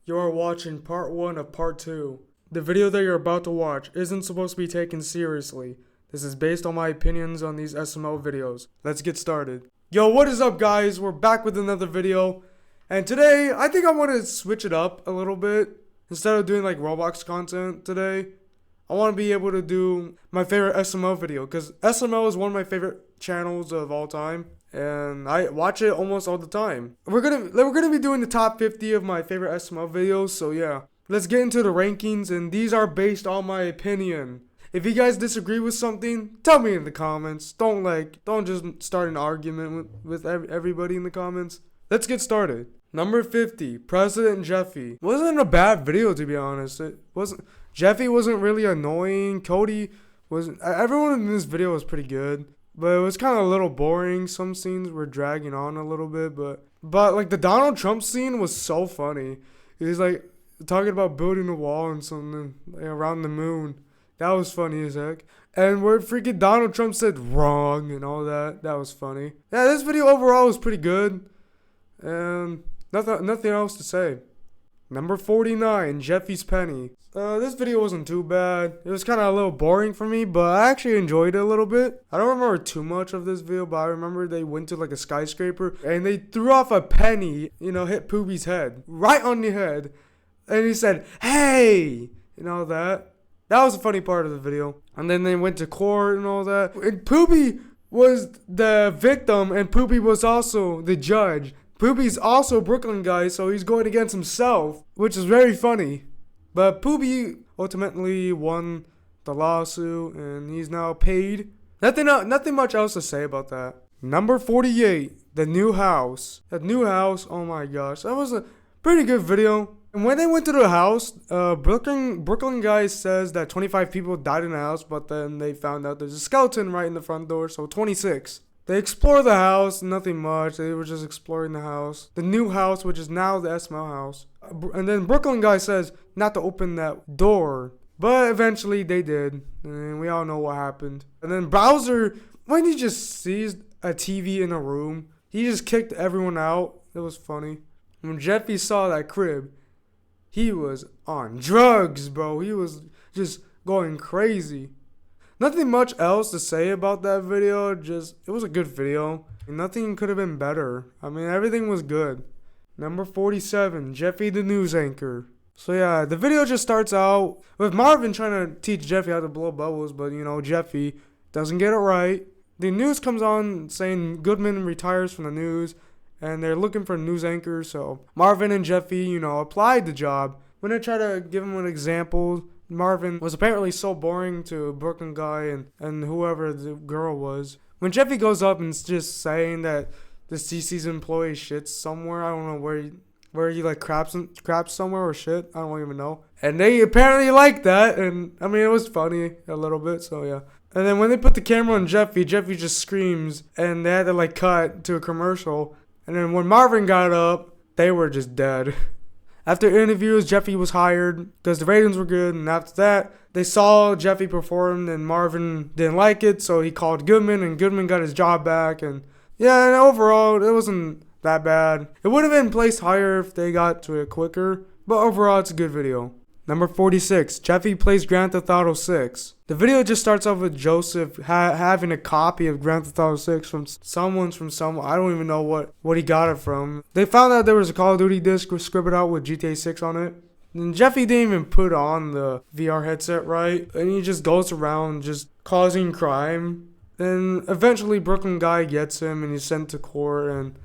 You are watching part 1 of part 2. The video that you're about to watch isn't supposed to be taken seriously. This is based on my opinions on these SML videos. Let's get started. Yo, what is up guys? We're back with another video. And today, I think I want to switch it up a little bit. Instead of doing like Roblox content today, I want to be able to do my favorite SML video. Because SML is one of my favorite channels of all time. And I watch it almost all the time. We're gonna be doing the top 50 of my favorite SML videos, so yeah. Let's get into the rankings, and these are based on my opinion. If you guys disagree with something, tell me in the comments. Don't just start an argument with everybody in the comments. Let's get started. Number 50, President Jeffy. Wasn't a bad video, to be honest. Jeffy wasn't really annoying. Cody wasn't. Everyone in this video was pretty good. But it was kind of a little boring. Some scenes were dragging on a little bit, but like the Donald Trump scene was so funny. He was like talking about building a wall and something like, around the moon. That was funny as heck. And where freaking Donald Trump said wrong and all that. That was funny. Yeah, this video overall was pretty good. And nothing else to say. Number 49, Jeffy's Penny. This video wasn't too bad. It was kind of a little boring for me, but I actually enjoyed it a little bit. I don't remember too much of this video, but I remember they went to like a skyscraper and they threw off a penny, hit Poopy's head. Right on the head. And he said, "Hey!" And all that. That was a funny part of the video. And then they went to court and all that. And Poopy was the victim and Poopy was also the judge. Poopy's also a Brooklyn guy, so he's going against himself, which is very funny. But Poopy ultimately won the lawsuit, and he's now paid. Nothing much else to say about that. Number 48, The New House. The New House, oh my gosh, that was a pretty good video. And when they went to the house, Brooklyn guy says that 25 people died in the house, but then they found out there's a skeleton right in the front door, so 26. They explore the house, nothing much. They were just exploring the house. The new house, which is now the SML house. And then Brooklyn guy says not to open that door. But eventually they did. And we all know what happened. And then Bowser, when he just sees a TV in a room, he just kicked everyone out. It was funny. When Jeffy saw that crib, he was on drugs, bro. He was just going crazy. Nothing much else to say about that video, it was a good video. Nothing could have been better. I mean, everything was good. Number 47, Jeffy the news anchor. So yeah, the video just starts out with Marvin trying to teach Jeffy how to blow bubbles, but Jeffy doesn't get it right. The news comes on saying Goodman retires from the news, and they're looking for a news anchor, so Marvin and Jeffy, applied the job. When they try to give him an example, Marvin was apparently so boring to Brooklyn guy and whoever the girl was. When Jeffy goes up and is just saying that the CC's employee shits somewhere, I don't know where he like craps somewhere or shit, I don't even know. And they apparently liked that, and I mean it was funny a little bit, so yeah. And then when they put the camera on Jeffy just screams, and they had to like cut to a commercial. And then when Marvin got up, they were just dead. After interviews, Jeffy was hired because the ratings were good. And after that, they saw Jeffy perform and Marvin didn't like it. So he called Goodman and Goodman got his job back. And yeah, and overall, it wasn't that bad. It would have been placed higher if they got to it quicker. But overall, it's a good video. Number 46, Jeffy Plays Grand Theft Auto 6. The video just starts off with Joseph having a copy of Grand Theft Auto 6 from someone. I don't even know what he got it from. They found out there was a Call of Duty disc scribbled out with GTA 6 on it. And Jeffy didn't even put on the VR headset right. And he just goes around just causing crime. And eventually Brooklyn guy gets him and he's sent to court. And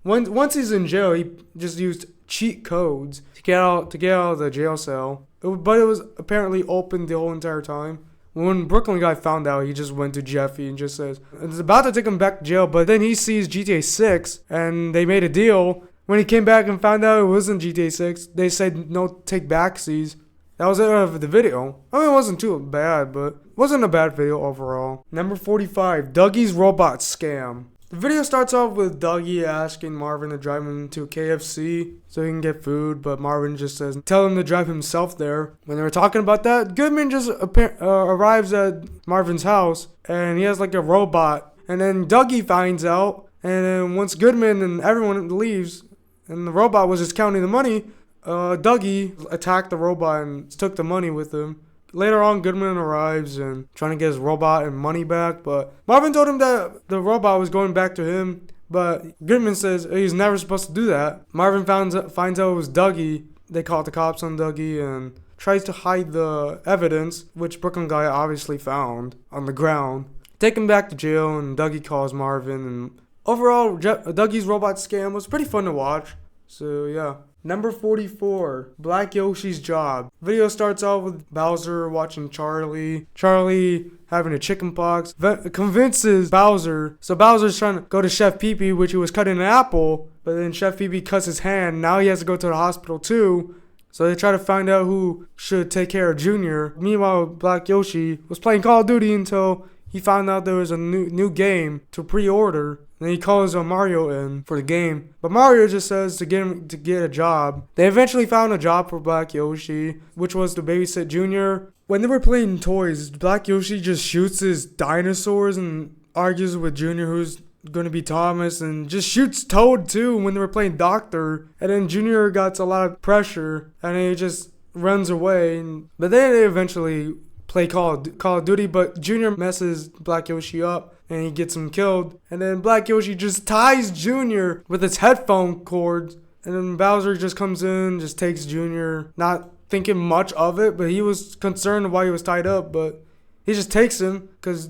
once he's in jail, he just used cheat codes to get out of the jail cell. But it was apparently open the whole entire time. When Brooklyn guy found out, he just went to Jeffy and just says, it's about to take him back to jail, but then he sees GTA 6 and they made a deal. When he came back and found out it wasn't GTA 6, they said no take backsies. That was it of the video. I mean, it wasn't too bad, but it wasn't a bad video overall. Number 45, Dougie's Robot Scam. The video starts off with Dougie asking Marvin to drive him to KFC so he can get food, but Marvin just says, tell him to drive himself there. When they were talking about that, Goodman just arrives at Marvin's house, and he has like a robot. And then Dougie finds out, and then once Goodman and everyone leaves, and the robot was just counting the money, Dougie attacked the robot and took the money with him. Later on, Goodman arrives and trying to get his robot and money back, but Marvin told him that the robot was going back to him, but Goodman says he's never supposed to do that. Marvin finds out it was Dougie. They called the cops on Dougie and tries to hide the evidence, which Brooklyn guy obviously found on the ground. Take him back to jail, and Dougie calls Marvin, and overall, Dougie's robot scam was pretty fun to watch. So yeah. Number 44, Black Yoshi's Job. Video starts out with Bowser watching Charlie. Charlie having a chicken pox. Convinces Bowser. So Bowser's trying to go to Chef Pee-Pee, which he was cutting an apple. But then Chef Pee-Pee cuts his hand. Now he has to go to the hospital too. So they try to find out who should take care of Junior. Meanwhile, Black Yoshi was playing Call of Duty until he found out there was a new game to pre-order. Then he calls Mario in for the game. But Mario just says to get a job. They eventually found a job for Black Yoshi, which was to babysit Junior. When they were playing toys, Black Yoshi just shoots his dinosaurs and argues with Junior who's going to be Thomas, and just shoots Toad too when they were playing Doctor. And then Junior got a lot of pressure and he just runs away. But then they eventually play Call of Duty, but Junior messes Black Yoshi up and he gets him killed. And then Black Yoshi just ties Junior with his headphone cords. And then Bowser just comes in, just takes Junior, not thinking much of it, but he was concerned why he was tied up, but he just takes him because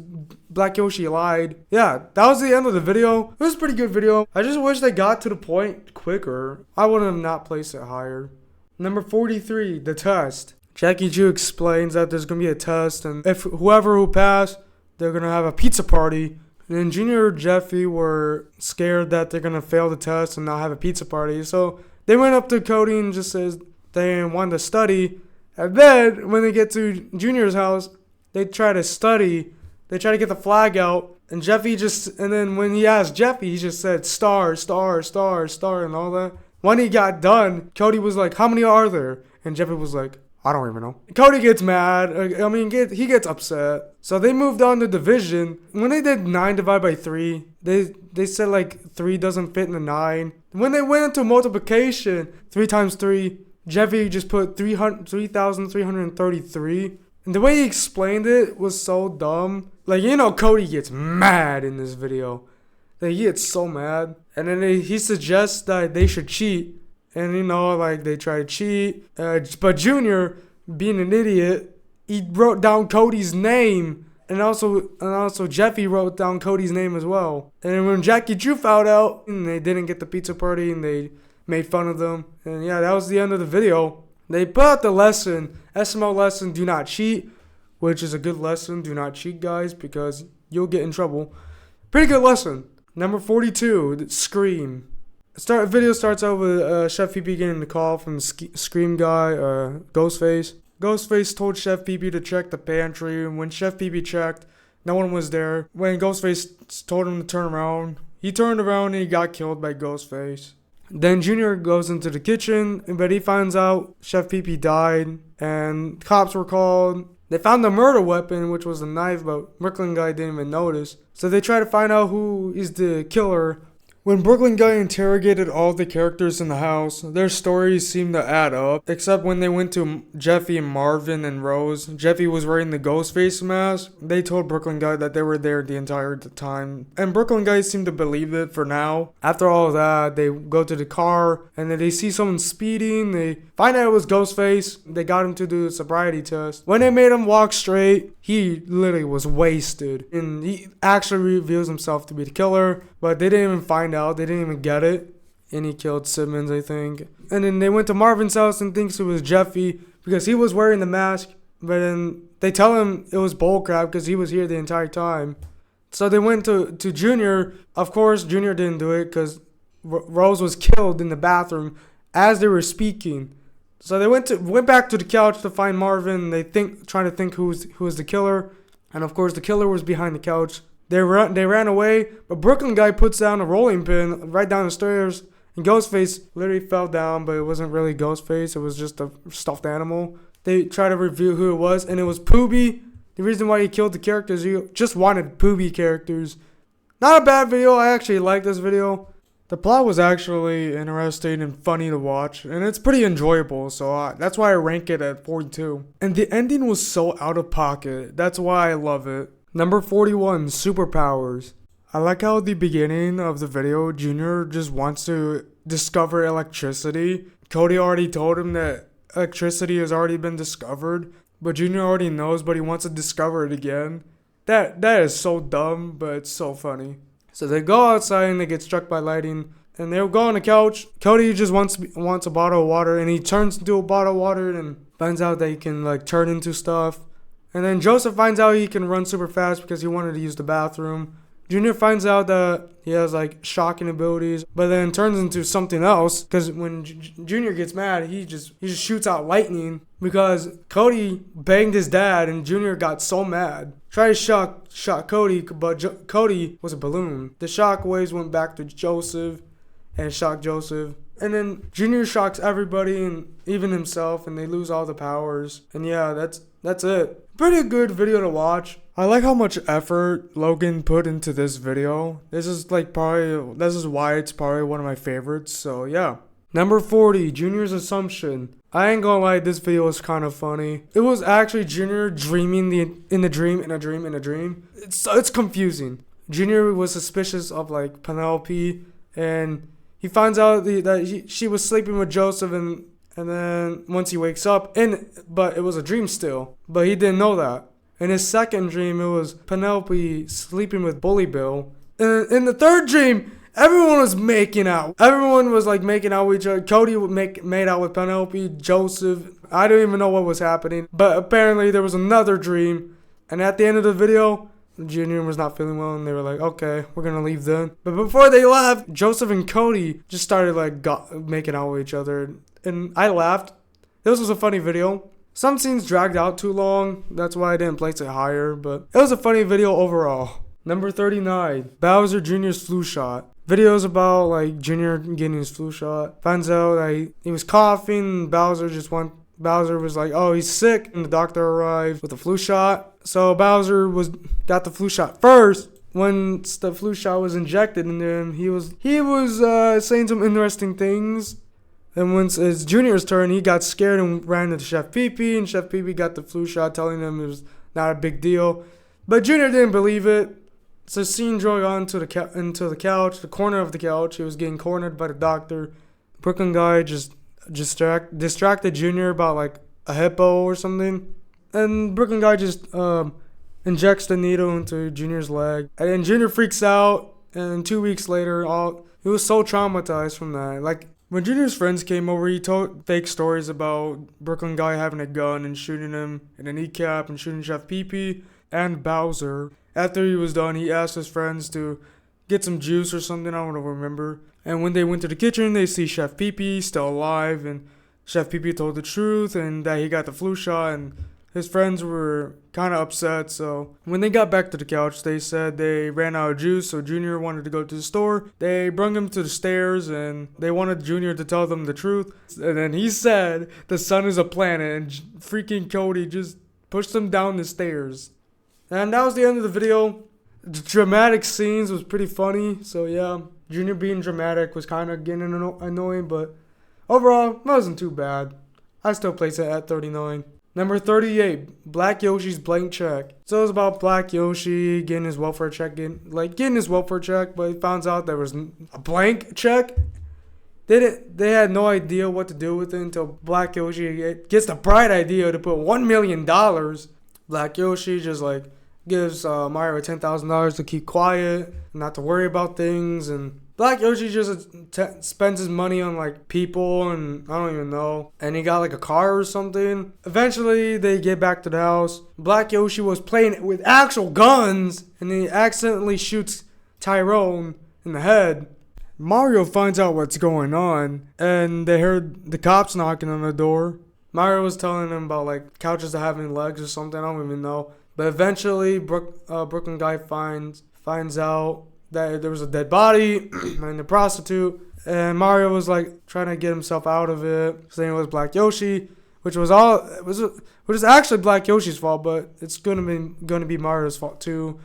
Black Yoshi lied. Yeah, that was the end of the video. It was a pretty good video. I just wish they got to the point quicker. I would have not placed it higher. Number 43, the test. Jackie Ju explains that there's going to be a test, and if whoever who passed, they're going to have a pizza party. And then Junior and Jeffy were scared that they're going to fail the test and not have a pizza party. So they went up to Cody and just says they wanted to study. And then when they get to Junior's house, they try to study. They try to get the flag out. And then when he asked Jeffy, he just said star, star, star, star, and all that. When he got done, Cody was like, how many are there? And Jeffy was like, I don't even know. Cody gets mad. He gets upset. So they moved on to division. When they did 9 divided by 3, they said like 3 doesn't fit in the 9. When they went into multiplication, 3 times 3, Jeffy just put 3,333. And the way he explained it was so dumb. Like, Cody gets mad in this video. Like, he gets so mad. And then he suggests that they should cheat. And, they try to cheat. But Junior, being an idiot, he wrote down Cody's name. And also Jeffy wrote down Cody's name as well. And then when Jackie Ju found out, and they didn't get the pizza party, and they made fun of them. And yeah, that was the end of the video. They put out the lesson, SML lesson, do not cheat. Which is a good lesson. Do not cheat, guys, because you'll get in trouble. Pretty good lesson. Number 42, Scream. Video starts out with Chef Pee-Pee getting the call from the Scream guy, Ghostface. Ghostface told Chef Pee-Pee to check the pantry, and when Chef Pee-Pee checked, no one was there. When Ghostface told him to turn around, he turned around and he got killed by Ghostface. Then Junior goes into the kitchen, but he finds out Chef Pee-Pee died, and cops were called. They found the murder weapon, which was a knife, but Brooklyn guy didn't even notice. So they try to find out who is the killer. When Brooklyn guy interrogated all the characters in the house, their stories seemed to add up. Except when they went to Jeffy and Marvin and Rose. Jeffy was wearing the Ghostface mask. They told Brooklyn guy that they were there the entire time. And Brooklyn guys seemed to believe it for now. After all of that, they go to the car and then they see someone speeding. They find out it was Ghostface. They got him to do a sobriety test. When they made him walk straight, he literally was wasted. And he actually reveals himself to be the killer. But they didn't even find out. They didn't even get it. And he killed Simmons, I think. And then they went to Marvin's house and thinks it was Jeffy because he was wearing the mask. But then they tell him it was bullcrap because he was here the entire time. So they went to Junior. Of course, Junior didn't do it because Rose was killed in the bathroom as they were speaking. So they went back to the couch to find Marvin. They trying to think who was the killer. And of course, the killer was behind the couch. They ran away, but Brooklyn guy puts down a rolling pin right down the stairs, and Ghostface literally fell down, but it wasn't really Ghostface. It was just a stuffed animal. They try to reveal who it was, and it was Poobie. The reason why he killed the characters, he just wanted Poobie characters. Not a bad video. I actually like this video. The plot was actually interesting and funny to watch, and it's pretty enjoyable, so that's why I rank it at 42. And the ending was so out of pocket, that's why I love it. Number 41, Superpowers. I like how at the beginning of the video, Junior just wants to discover electricity. Cody already told him that electricity has already been discovered, but Junior already knows, but he wants to discover it again. That is so dumb, but it's so funny. So they go outside and they get struck by lightning, and they go on the couch. Cody just wants a bottle of water, and he turns into a bottle of water and finds out that he can like turn into stuff. And then Joseph finds out he can run super fast because he wanted to use the bathroom. Junior finds out that he has like shocking abilities, but then turns into something else because when Junior gets mad, he just shoots out lightning because Cody banged his dad, and Junior got so mad. Tried to shock Cody, but Cody was a balloon. The shock waves went back to Joseph and shocked Joseph. And then Junior shocks everybody and even himself, and they lose all the powers. And yeah, that's it. Pretty good video to watch. I like how much effort Logan put into this video. This is why it's probably one of my favorites. So yeah. Number 40, Junior's Assumption. I ain't gonna lie, this video was kind of funny. It was actually Junior dreaming in a dream. It's confusing. Junior was suspicious of like Penelope, and he finds out that she was sleeping with Joseph, and then once he wakes up, but it was a dream still. But he didn't know that. In his second dream, it was Penelope sleeping with Bully Bill. And in the third dream, everyone was making out. Everyone was like making out with each other. Cody made out with Penelope, Joseph. I don't even know what was happening. But apparently there was another dream. And at the end of the video, Junior was not feeling well, and they were like, okay, we're going to leave then. But before they left, Joseph and Cody just started like making out with each other. And I laughed. This was a funny video. Some scenes dragged out too long. That's why I didn't place it higher. But it was a funny video overall. Number 39, Bowser Jr.'s flu shot. Videos about like Junior getting his flu shot. Finds out that he was coughing. Bowser was like, oh, he's sick. And the doctor arrived with the flu shot. So Bowser got the flu shot first. Once the flu shot was injected in him, he was saying some interesting things. And once it's Junior's turn, he got scared and ran to Chef Pee-Pee, and Chef Pee-Pee got the flu shot, telling him it was not a big deal. But Junior didn't believe it. So scene drove on into the couch, the corner of the couch. He was getting cornered by the doctor. Brooklyn guy just distracted Junior about like a hippo or something. And Brooklyn guy just injects the needle into Junior's leg. And then Junior freaks out. And 2 weeks later, he was so traumatized from that. Like, when Junior's friends came over, he told fake stories about Brooklyn guy having a gun and shooting him in a kneecap and shooting Chef Pee-Pee and Bowser. After he was done, he asked his friends to get some juice or something, I don't remember. And when they went to the kitchen, they see Chef Pee-Pee still alive, and Chef Pee-Pee told the truth and that he got the flu shot, and his friends were kind of upset. So when they got back to the couch, they said they ran out of juice, so Junior wanted to go to the store. They brung him to the stairs, and they wanted Junior to tell them the truth. And then he said the sun is a planet, and freaking Cody just pushed him down the stairs. And that was the end of the video. The dramatic scenes was pretty funny, so yeah. Junior being dramatic was kind of getting annoying, but overall, it wasn't too bad. I still place it at 39. Number 38, Black Yoshi's blank check. So it was about Black Yoshi getting his welfare check, but he found out there was a blank check. They had no idea what to do with it until Black Yoshi gets the bright idea to put $1 million. Black Yoshi just like gives Mario $10,000 to keep quiet, not to worry about things, and Black Yoshi just spends his money on like people, and I don't even know, and he got like a car or something. Eventually they get back to the house. Black Yoshi was playing with actual guns, and he accidentally shoots Tyrone in the head. Mario finds out what's going on, and they heard the cops knocking on the door. Mario was telling them about like couches that having legs or something, I don't even know. But eventually Brooklyn guy finds out that there was a dead body and a prostitute, and Mario was like trying to get himself out of it, saying it was Black Yoshi, which is actually Black Yoshi's fault, but it's gonna be Mario's fault too,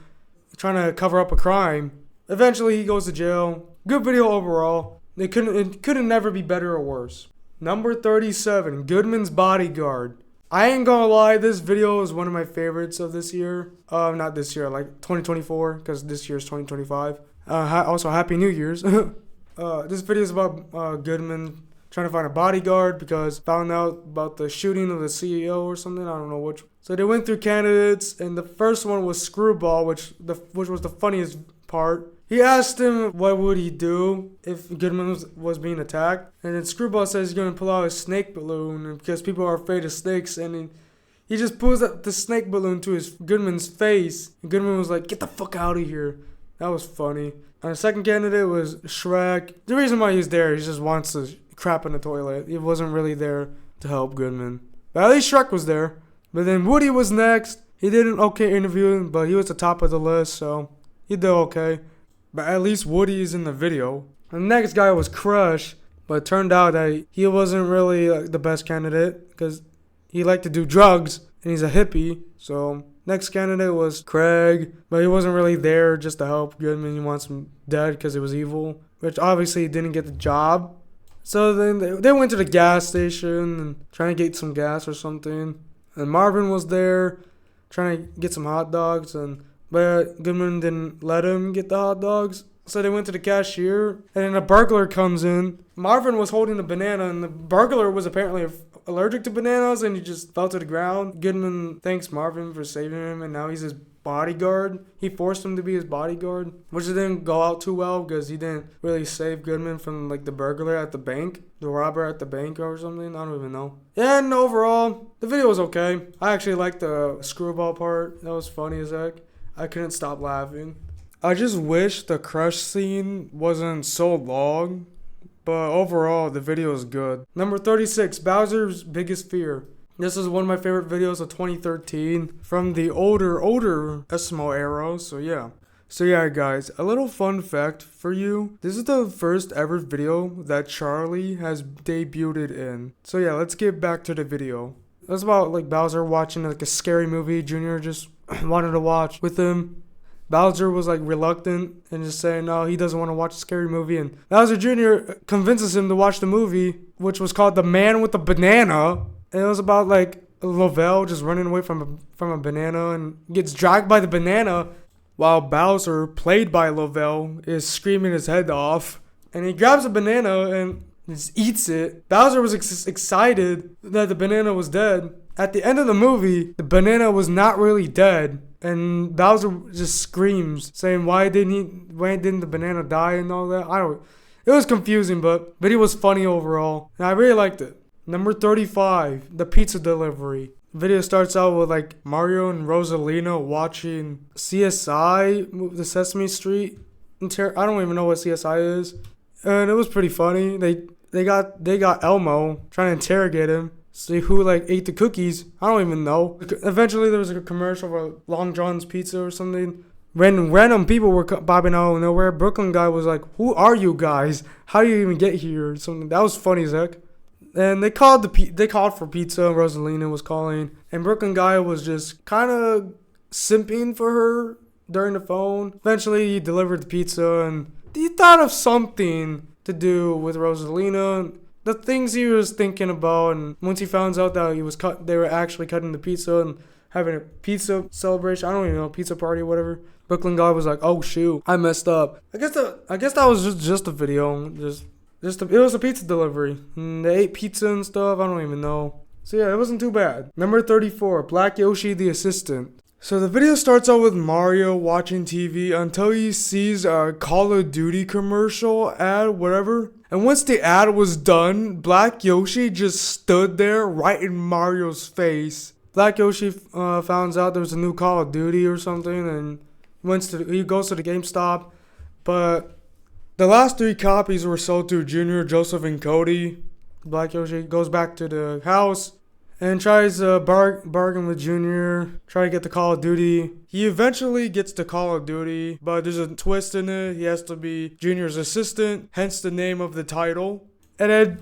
trying to cover up a crime. Eventually he goes to jail. good video overall. It couldn't never be better or worse. Number 37, Goodmans Bodyguard. I ain't gonna lie, this video is one of my favorites of this year. Not this year, like 2024, because this year's 2025. Also, Happy New Year's. This video is about Goodman trying to find a bodyguard because found out about the shooting of the CEO or something. I don't know which. So they went through candidates, and the first one was Screwball, which was the funniest part. He asked him what would he do if Goodman was being attacked, and then Screwball says he's gonna pull out a snake balloon because people are afraid of snakes, and he just pulls out the snake balloon to Goodman's face, and Goodman was like, "Get the fuck out of here." That was funny. And the second candidate was Shrek. The reason why he's there, he just wants to crap in the toilet. He wasn't really there to help Goodman. But at least Shrek was there. But then Woody was next. He did an okay interview, but he was the top of the list, so he did okay. But at least Woody is in the video. The next guy was Crush, but it turned out that he wasn't really the best candidate because he liked to do drugs and he's a hippie. So next candidate was Craig, but he wasn't really there just to help Goodman. He wants him dead because he was evil, which obviously he didn't get the job. So then they went to the gas station and trying to get some gas or something. And Marvin was there trying to get some hot dogs, but Goodman didn't let him get the hot dogs. So they went to the cashier, and then a burglar comes in. Marvin was holding a banana, and the burglar was apparently allergic to bananas, and he just fell to the ground. Goodman thanks Marvin for saving him, and now he's his bodyguard. He forced him to be his bodyguard, which didn't go out too well because he didn't really save Goodman from like the burglar at the bank, the robber at the bank or something. I don't even know. And overall, the video was okay. I actually liked the Screwball part. That was funny as heck. I couldn't stop laughing. I just wish the Crush scene wasn't so long, but overall, the video is good. Number 36, Bowser's Biggest Fear. This is one of my favorite videos of 2013 from the older SML era, so yeah. So yeah, guys, a little fun fact for you. This is the first ever video that Charlie has debuted in. So yeah, let's get back to the video. It's about like Bowser watching like a scary movie Junior just wanted to watch with him. Bowser was like reluctant and just saying no, he doesn't want to watch a scary movie, and Bowser Jr. convinces him to watch the movie, which was called The Man with the Banana, and it was about like Lavelle just running away from a banana and gets dragged by the banana while Bowser, played by Lavelle, is screaming his head off, and he grabs a banana and just eats it. Bowser was excited that the banana was dead. At the end of the movie, the banana was not really dead. And Bowser just screams, saying why didn't the banana die and all that. It was confusing, but it was funny overall. And I really liked it. Number 35, the pizza delivery. The video starts out with like Mario and Rosalina watching CSI, the Sesame Street. I don't even know what CSI is. And it was pretty funny. They got Elmo trying to interrogate him. See who like ate the cookies. I don't even know. Eventually there was a commercial for Long John's Pizza or something. Random people were bobbing out of nowhere. Brooklyn guy was like, "Who are you guys? How do you even get here?" Or something. That was funny as heck. And they called for pizza. Rosalina was calling, and Brooklyn guy was just kind of simping for her during the phone. Eventually he delivered the pizza, and he thought of something to do with Rosalina. The things he was thinking about, and once he found out that they were actually cutting the pizza and having a pizza celebration, I don't even know, pizza party or whatever. Brooklyn guy was like, "Oh shoot, I messed up." I guess that was just a video, it was a pizza delivery. And they ate pizza and stuff. I don't even know. So yeah, it wasn't too bad. Number 34, Black Yoshi the Assistant. So the video starts out with Mario watching TV until he sees a Call of Duty commercial ad, whatever. And once the ad was done, Black Yoshi just stood there right in Mario's face. Black Yoshi found out there was a new Call of Duty or something, and he goes to the GameStop. But the last 3 copies were sold to Junior, Joseph, and Cody. Black Yoshi goes back to the house and tries to bargain with Junior, try to get the Call of Duty. He eventually gets the Call of Duty, but there's a twist in it. He has to be Junior's assistant, hence the name of the title. And then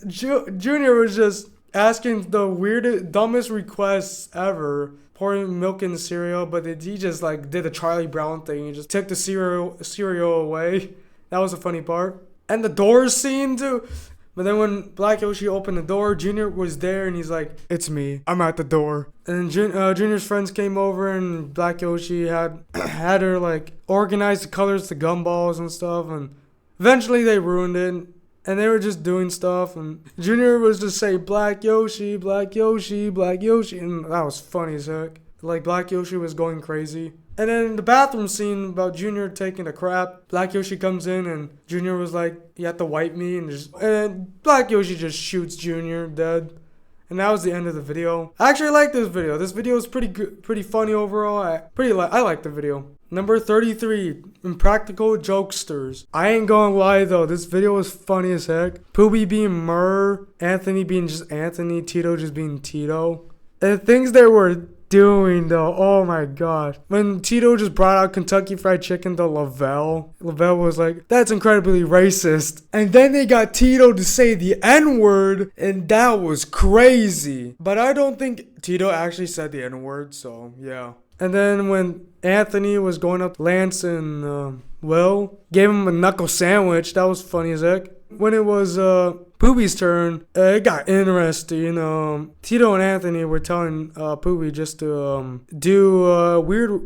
Junior was just asking the weirdest, dumbest requests ever. Pouring milk in the cereal, but he just like did a Charlie Brown thing. He just took the cereal away. That was a funny part. And the door scene too. But then when Black Yoshi opened the door, Junior was there and he's like, "It's me. I'm at the door." And Junior's friends came over and Black Yoshi had had her like organize the colors to gumballs and stuff. And eventually they ruined it. And they were just doing stuff. And Junior was just saying, "Black Yoshi, Black Yoshi, Black Yoshi." And that was funny as heck. Like Black Yoshi was going crazy. And then the bathroom scene about Junior taking a crap, Black Yoshi comes in and Junior was like, "You have to wipe me," and Black Yoshi just shoots Junior dead. And that was the end of the video. I actually like this video. This video is pretty good, pretty funny overall. I like the video. Number 33, Impractical Jokesters. I ain't gonna lie though, this video was funny as heck. Poobie being Murr, Anthony being just Anthony, Tito just being Tito. And the things they were doing though, oh my god. When Tito just brought out Kentucky Fried Chicken to Lavelle was like, "That's incredibly racist." And then they got Tito to say the N-word, and that was crazy. But I don't think Tito actually said the N-word, so yeah. And then when Anthony was going up to Lance and Will, gave him a knuckle sandwich, that was funny as heck. When it was Poobie's turn, it got interesting. Tito and Anthony were telling Poobie just to do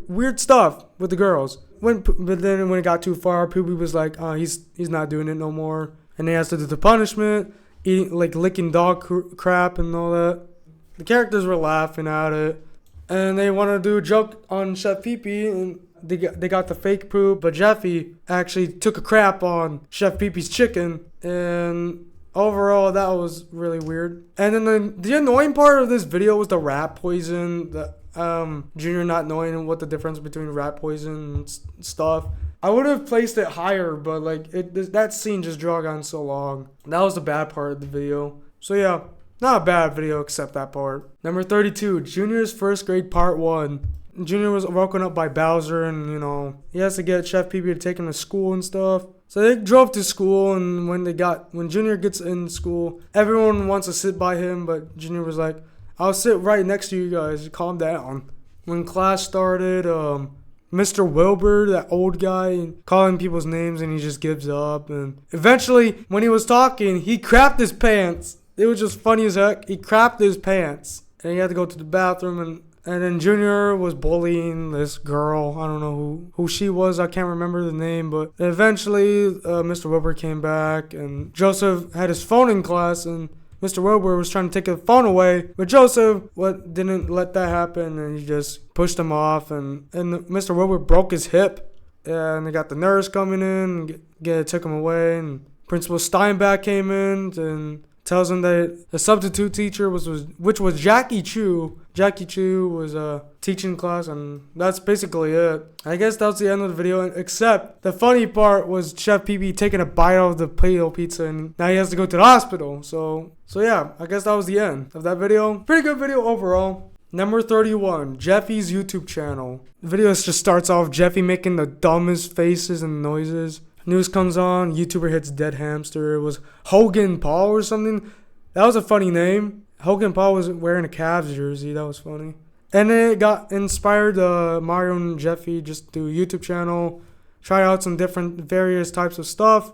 weird stuff with the girls. But then when it got too far, Poobie was like, he's not doing it no more, and he has to do the punishment, licking dog crap and all that. The characters were laughing at it, and they wanted to do a joke on Chef Pee-Pee, and they got the fake poop, but Jeffy actually took a crap on Chef Pee-Pee's chicken, and overall that was really weird. And then the annoying part of this video was the rat poison, Junior not knowing what the difference between rat poison and stuff. I would have placed it higher, but like that scene just dragged on so long. That was the bad part of the video. So yeah, not a bad video except that part. Number 32, Junior's first grade part 1. Junior was woken up by Bowser, and he has to get Chef Pee-Pee to take him to school and stuff. So they drove to school, and when Junior gets in school, everyone wants to sit by him, but Junior was like, "I'll sit right next to you guys, calm down." When class started, Mr. Wilbur, that old guy, calling people's names, and he just gives up. And eventually, when he was talking, he crapped his pants. It was just funny as heck. He crapped his pants, and he had to go to the bathroom, and then Junior was bullying this girl. I don't know who she was. I can't remember the name. But eventually, Mr. Wilbur came back. And Joseph had his phone in class. And Mr. Wilbur was trying to take the phone away. But Joseph didn't let that happen. And he just pushed him off. And Mr. Wilbur broke his hip. And they got the nurse coming in. And took him away. And Principal Steinbach came in and tells him that the substitute teacher which was Jackie Chu. Jackie Chu was teaching class, and that's basically it. I guess that was the end of the video, except the funny part was Chef Pee-Pee taking a bite out of the Play-Doh pizza, and now he has to go to the hospital. So yeah, I guess that was the end of that video. Pretty good video overall. Number 31, Jeffy's YouTube channel. The video just starts off Jeffy making the dumbest faces and noises. News comes on, YouTuber hits dead hamster. It was Hogan Paul or something. That was a funny name. Hogan Paul was wearing a Cavs jersey. That was funny. And then it got inspired Mario and Jeffy just do a YouTube channel. Try out some various types of stuff,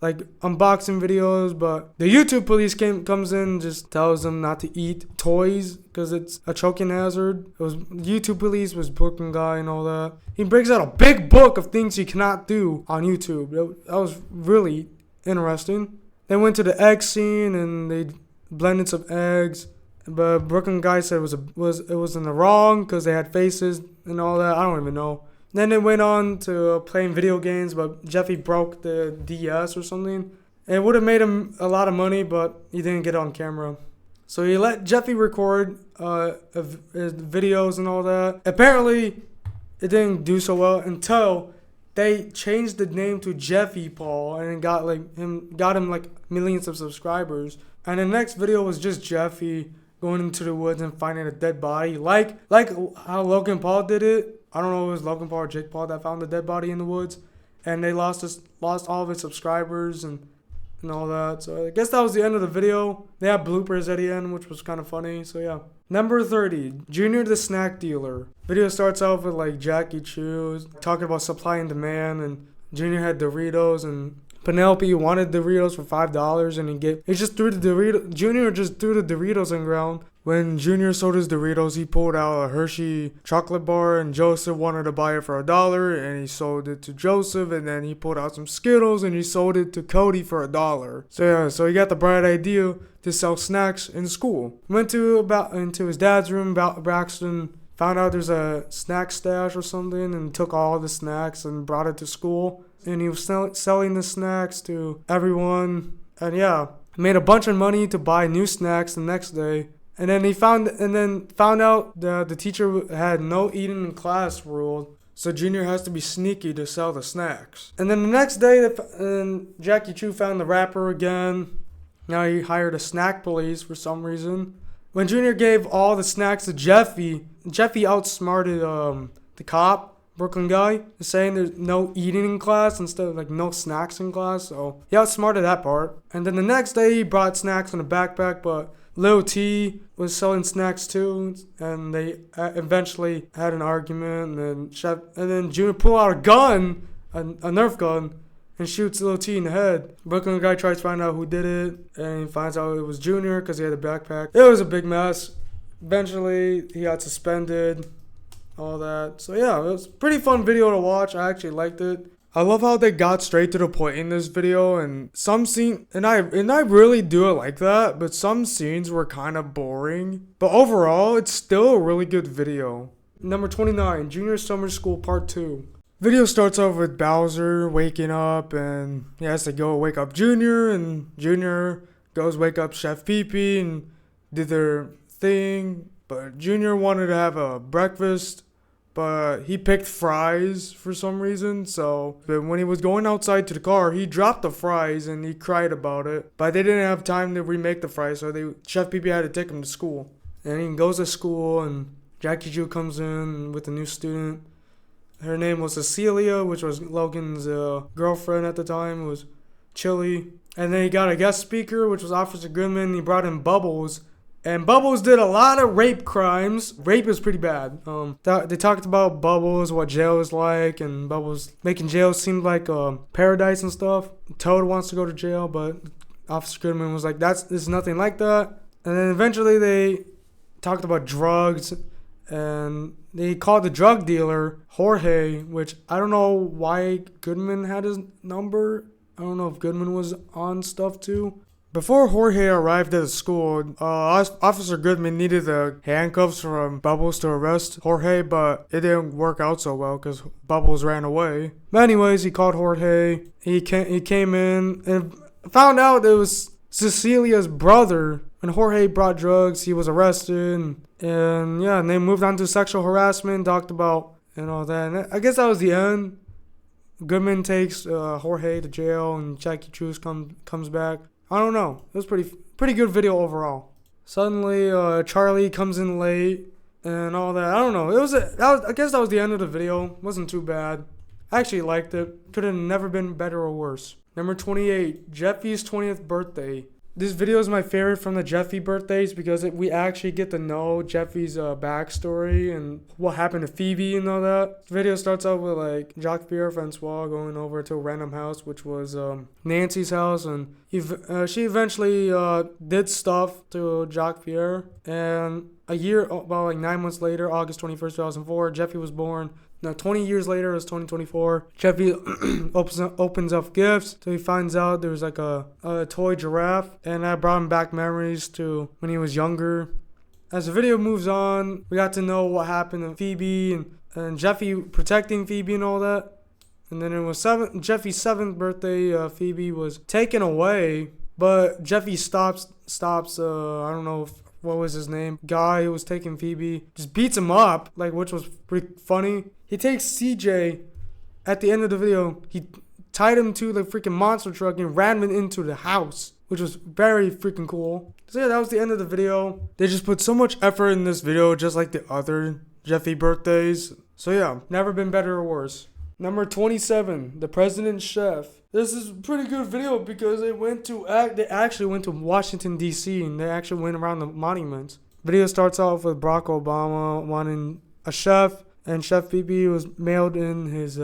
like unboxing videos. But the YouTube police comes in and just tells them not to eat toys because it's a choking hazard. YouTube police was Brooklyn guy and all that. He breaks out a big book of things you cannot do on YouTube. That was really interesting. They went to the egg scene and they blended some eggs, but Brooklyn guy said it was in the wrong because they had faces and all that. I don't even know. Then they went on to playing video games, but Jeffy broke the DS or something. It would have made him a lot of money, but he didn't get it on camera. So he let Jeffy record his videos and all that. Apparently, it didn't do so well until they changed the name to Jeffy Paul, and it got him like millions of subscribers. And the next video was just Jeffy going into the woods and finding a dead body, like how Logan Paul did it. I don't know if it was Logan Paul or Jake Paul that found the dead body in the woods, and they lost all of his subscribers and all that. So I guess that was the end of the video. They had bloopers at the end, which was kind of funny. So yeah. Number 30, Junior the Snack Dealer. Video starts off with like Jackie Chu talking about supply and demand, and Junior had Doritos, and Penelope wanted Doritos for $5, and Junior just threw the Doritos on the ground. When Junior sold his Doritos, he pulled out a Hershey chocolate bar, and Joseph wanted to buy it for $1, and he sold it to Joseph, and then he pulled out some Skittles, and he sold it to Cody for $1. So he got the bright idea to sell snacks in school. Went into his dad's room. Braxton found out there's a snack stash or something, and took all the snacks and brought it to school. And he was selling the snacks to everyone, and yeah, made a bunch of money to buy new snacks the next day. And then found out that the teacher had no eating in class rule, so Junior has to be sneaky to sell the snacks. And then the next day, Jackie Chu found the rapper again. Now he hired a snack police for some reason. When Junior gave all the snacks to Jeffy outsmarted the cop, Brooklyn guy, saying there's no eating in class instead of like no snacks in class. So he outsmarted that part. And then the next day he brought snacks in a backpack, but Lil T was selling snacks too, and they eventually had an argument. And then Junior pulled out a gun, a Nerf gun, and shoots Lil T in the head. Brooklyn guy tries to find out who did it, and he finds out it was Junior because he had a backpack. It was a big mess. Eventually he got suspended. All that. So yeah, it was a pretty fun video to watch. I actually liked it. I love how they got straight to the point in this video, and some scene, and I really do it like that, but some scenes were kind of boring. But overall, it's still a really good video. Number 29, Junior Summer School Part 2. Video starts off with Bowser waking up, and he has to go wake up Junior, and Junior goes wake up Chef Pee and did their thing. But Junior wanted to have a breakfast, but he picked fries for some reason. But when he was going outside to the car, he dropped the fries and he cried about it. But they didn't have time to remake the fries, so Chef Pee had to take him to school. And he goes to school, and Jackie Chu comes in with a new student. Her name was Cecilia, which was Logan's girlfriend at the time. It was Chili. And then he got a guest speaker, which was Officer Goodman. He brought in Bubbles. And Bubbles did a lot of rape crimes. Rape is pretty bad. They talked about Bubbles, what jail is like, and Bubbles making jail seem like paradise and stuff. Toad wants to go to jail, but Officer Goodman was like, it's nothing like that. And then eventually they talked about drugs, and they called the drug dealer Jorge, which I don't know why Goodman had his number. I don't know if Goodman was on stuff too. Before Jorge arrived at the school, Officer Goodman needed the handcuffs from Bubbles to arrest Jorge, but it didn't work out so well because Bubbles ran away. But anyways, he called Jorge. He came in and found out it was Cecilia's brother. When Jorge brought drugs, he was arrested. And they moved on to sexual harassment, talked about and all that. And I guess that was the end. Goodman takes Jorge to jail, and Jackie Chu comes back. I don't know. It was pretty good video overall. Suddenly, Charlie comes in late and all that. I don't know. I guess that was the end of the video. Wasn't too bad. I actually liked it. Could have never been better or worse. Number 28, Jeffy's 20th birthday. This video is my favorite from the Jeffy birthdays because we actually get to know Jeffy's backstory and what happened to Phoebe and all that. The video starts out with like Jacques Pierre Francois going over to a random house, which was Nancy's house, and she eventually did stuff to Jacques Pierre. And about like 9 months later, August 21st, 2004, Jeffy was born. Now, 20 years later, it's 2024. Jeffy opens up gifts. So he finds out there's like a toy giraffe. And that brought him back memories to when he was younger. As the video moves on, we got to know what happened to Phoebe and Jeffy protecting Phoebe and all that. And then it was Jeffy's 7th birthday. Phoebe was taken away. But Jeffy stops I don't know what was his name? Guy who was taking Phoebe. Just beats him up, which was pretty funny. He takes CJ at the end of the video. He tied him to the freaking monster truck and ran him into the house, which was very freaking cool. So yeah, that was the end of the video. They just put so much effort in this video, just like the other Jeffy birthdays. So yeah, never been better or worse. Number 27, The President's Chef. This is a pretty good video because they actually went to Washington, D.C. and they actually went around the monuments. Video starts off with Barack Obama wanting a chef, and Chef Pee was mailed in his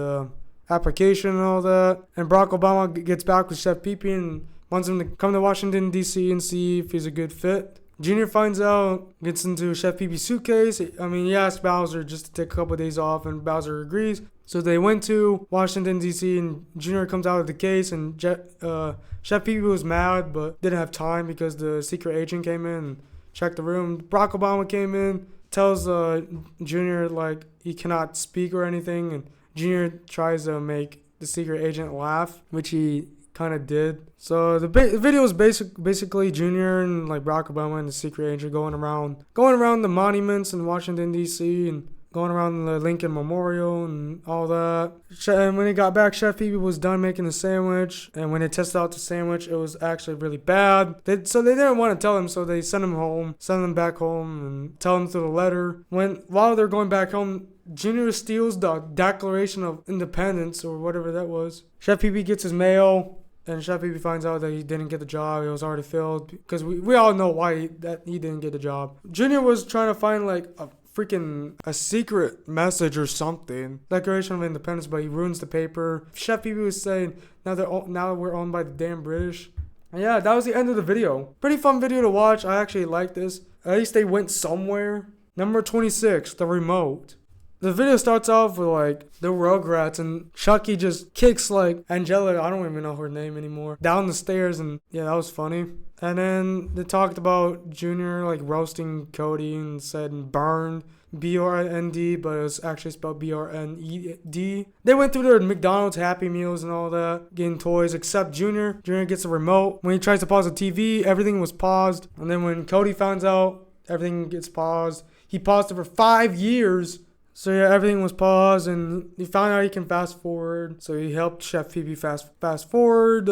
application and all that. And Barack Obama gets back with Chef Pee Pee and wants him to come to Washington, D.C. and see if he's a good fit. Junior finds out, gets into Chef Pee Pee's suitcase. He asked Bowser just to take a couple of days off, and Bowser agrees. So they went to Washington, D.C., and Junior comes out of the case, and Chef Pee Pee was mad, but didn't have time because the secret agent came in and checked the room. Barack Obama came in, tells Junior, like, he cannot speak or anything, and Junior tries to make the secret agent laugh, which he kind of did. So the video is basically Junior and like Barack Obama and the secret agent going around the monuments in Washington, D.C. and going around the Lincoln Memorial and all that. And when he got back, Chef Pee Pee was done making the sandwich. And when they tested out the sandwich, it was actually really bad. So they didn't want to tell him, so they sent him back home and tell him through the letter. While they're going back home, Junior steals the Declaration of Independence or whatever that was. Chef Pee Pee gets his mail. And Chef Pee Pee finds out that he didn't get the job. It was already filled. Because we all know why he didn't get the job. Junior was trying to find like a secret message or something. Declaration of Independence, but he ruins the paper. Chef Pee Pee was saying, now we're owned by the damn British. And yeah, that was the end of the video. Pretty fun video to watch. I actually like this. At least they went somewhere. Number 26, the remote. The video starts off with like the Rugrats and Chucky just kicks like Angela, I don't even know her name anymore, down the stairs, and yeah, that was funny. And then they talked about Junior like roasting Cody and said burned, B-R-N-D, but it was actually spelled B-R-N-E-D. They went through their McDonald's Happy Meals and all that, getting toys, except Junior. Junior gets a remote. When he tries to pause the TV, everything was paused. And then when Cody finds out, everything gets paused. He paused it for 5 years. So yeah, everything was paused, and he found out he can fast forward. So he helped Chef Pee Pee fast forward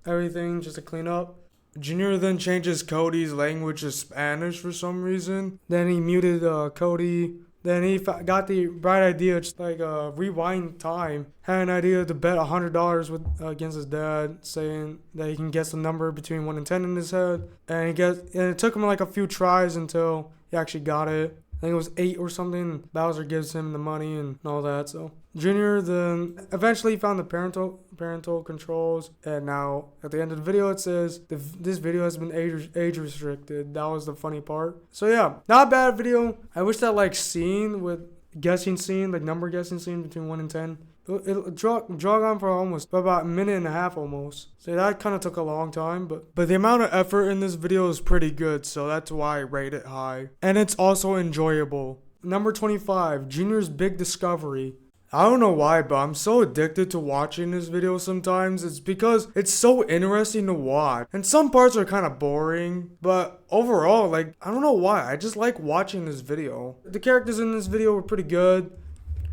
everything just to clean up. Junior then changes Cody's language to Spanish for some reason. Then he muted Cody. Then he got the bright idea, just like rewind time. Had an idea to bet $100 against his dad, saying that he can guess the number between 1 and 10 in his head. And it took him like a few tries until he actually got it. I think it was 8 or something. Bowser gives him the money and all that. So Junior then eventually found the parental controls, and now at the end of the video it says this video has been age restricted. That was the funny part. So yeah, not a bad video. I wish that like scene with guessing scene, like number guessing scene between 1 and 10. It drug on for about a minute and a half almost. So that kind of took a long time, but the amount of effort in this video is pretty good, so that's why I rate it high. And it's also enjoyable. Number 25, Junior's big discovery. I don't know why, but I'm so addicted to watching this video sometimes. It's because it's so interesting to watch. And some parts are kind of boring, but overall, like, I don't know why. I just like watching this video. The characters in this video were pretty good.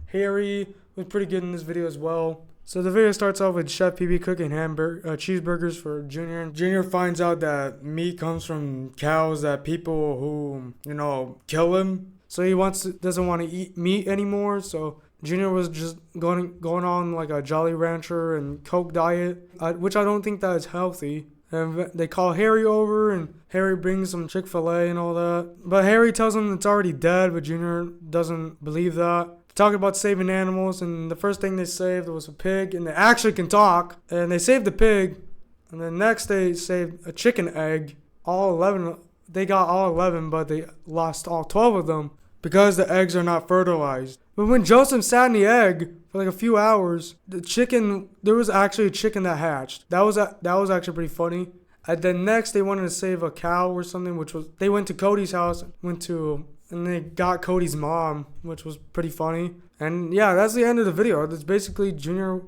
Harry was pretty good in this video as well. So the video starts off with Chef Pee Pee cooking cheeseburgers for Junior. And Junior finds out that meat comes from cows that people who, kill him. So he doesn't want to eat meat anymore. So Junior was just going on like a Jolly Rancher and Coke diet, which I don't think that is healthy. And they call Harry over, and Harry brings some Chick-fil-A and all that. But Harry tells him it's already dead, but Junior doesn't believe that. Talking about saving animals, and the first thing they saved was a pig, and they actually can talk. And they saved the pig, and then next they saved a chicken egg. All 11, they got all 11, but they lost all 12 of them because the eggs are not fertilized. But when Joseph sat in the egg for like a few hours, there was actually a chicken that hatched. That was actually pretty funny. And then next they wanted to save a cow or something, they went to Cody's house, and they got Cody's mom, which was pretty funny. And yeah, that's the end of the video. It's basically Junior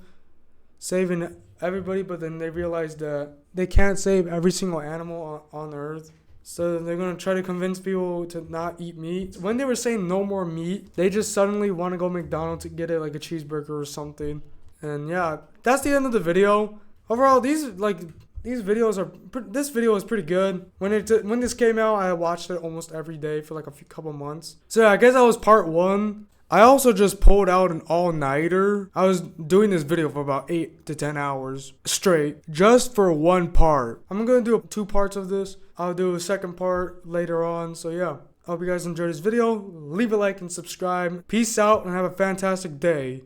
saving everybody, but then they realized that they can't save every single animal on Earth. So they're going to try to convince people to not eat meat. When they were saying no more meat, they just suddenly want to go McDonald's to get it like a cheeseburger or something. And yeah, that's the end of the video. Overall, this video is pretty good. When this came out, I watched it almost every day for like couple months. So yeah, I guess that was part 1. I also just pulled out an all-nighter. I was doing this video for about 8 to 10 hours straight, just for one part. I'm gonna do 2 parts of this. I'll do a second part later on. So yeah, I hope you guys enjoyed this video. Leave a like and subscribe. Peace out and have a fantastic day.